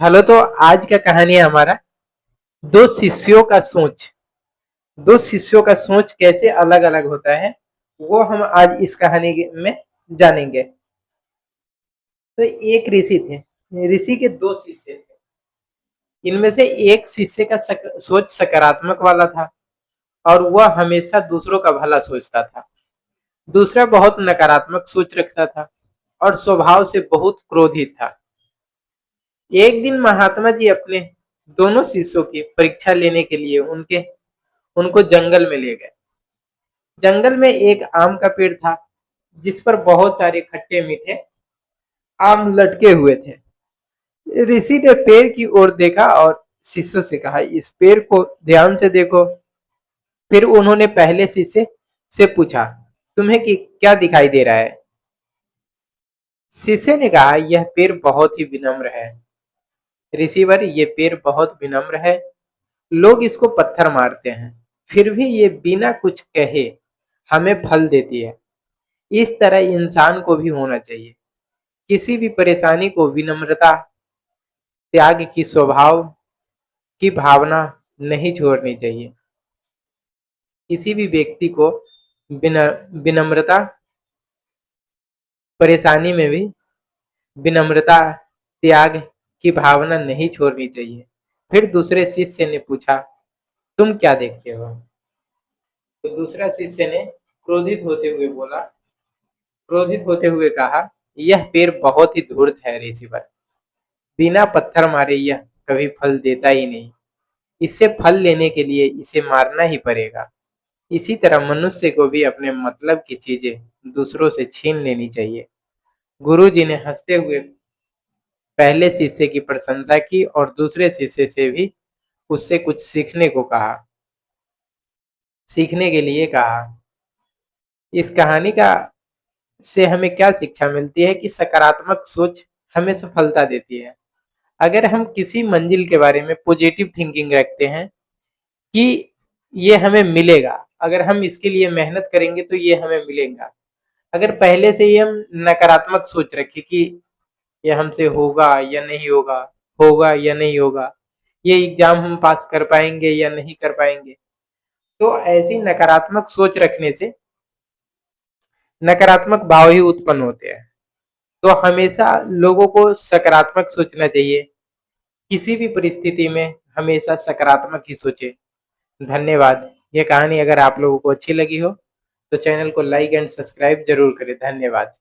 Hello. तो आज का कहानी है हमारा दो शिष्यों का सोच। दो शिष्यों का सोच कैसे अलग अलग होता है वो हम आज इस कहानी में जानेंगे। तो एक ऋषि थे। ऋषि के दो शिष्य थे। इनमें से एक शिष्य का सोच सकारात्मक वाला था और वह हमेशा दूसरों का भला सोचता था। दूसरा बहुत नकारात्मक सोच रखता था और स्वभाव से बहुत क्रोधित था। एक दिन महात्मा जी अपने दोनों शिष्यों की परीक्षा लेने के लिए उनको जंगल में ले गए। जंगल में एक आम का पेड़ था जिस पर बहुत सारे खट्टे मीठे आम लटके हुए थे। ऋषि ने पेड़ की ओर देखा और शिष्यों से कहा, इस पेड़ को ध्यान से देखो। फिर उन्होंने पहले शिष्य से पूछा, तुम्हें क्या दिखाई दे रहा है? शिष्य ने कहा, यह पेड़ बहुत ही विनम्र है। ऋषिवर, ये पेड़ बहुत विनम्र है। लोग इसको पत्थर मारते हैं, फिर भी ये बिना कुछ कहे हमें फल देती है। इस तरह इंसान को भी होना चाहिए। किसी भी परेशानी को विनम्रता, त्याग की स्वभाव की भावना नहीं छोड़नी चाहिए। किसी भी व्यक्ति को विनम्रता, परेशानी में भी विनम्रता, त्याग की भावना नहीं छोड़नी चाहिए। फिर दूसरे शिष्य ने पूछा, तुम क्या देखते हो? तो दूसरा शिष्य ने क्रोधित होते हुए कहा, यह पेड़ बहुत ही धूर्त है ऋषिवर। बिना पत्थर मारे यह कभी फल देता ही नहीं। इससे फल लेने के लिए इसे मारना ही पड़ेगा। इसी तरह मनुष्य को भी अपने मतलब की चीजें दूसरों से छीन लेनी चाहिए। गुरु जी ने हंसते हुए पहले शिष्य की प्रशंसा की और दूसरे शिष्य से भी उससे कुछ सीखने के लिए कहा। इस कहानी का से हमें क्या शिक्षा मिलती है कि सकारात्मक सोच हमें सफलता देती है। अगर हम किसी मंजिल के बारे में पॉजिटिव थिंकिंग रखते हैं कि ये हमें मिलेगा, अगर हम इसके लिए मेहनत करेंगे तो ये हमें मिलेगा। अगर पहले से ही हम नकारात्मक सोच रखें कि ये हमसे होगा या नहीं होगा, ये एग्जाम हम पास कर पाएंगे या नहीं कर पाएंगे, तो ऐसी नकारात्मक सोच रखने से नकारात्मक भाव ही उत्पन्न होते हैं। तो हमेशा लोगों को सकारात्मक सोचना चाहिए। किसी भी परिस्थिति में हमेशा सकारात्मक ही सोचे। धन्यवाद। ये कहानी अगर आप लोगों को अच्छी लगी हो तो चैनल को लाइक एंड सब्सक्राइब जरूर करें। धन्यवाद।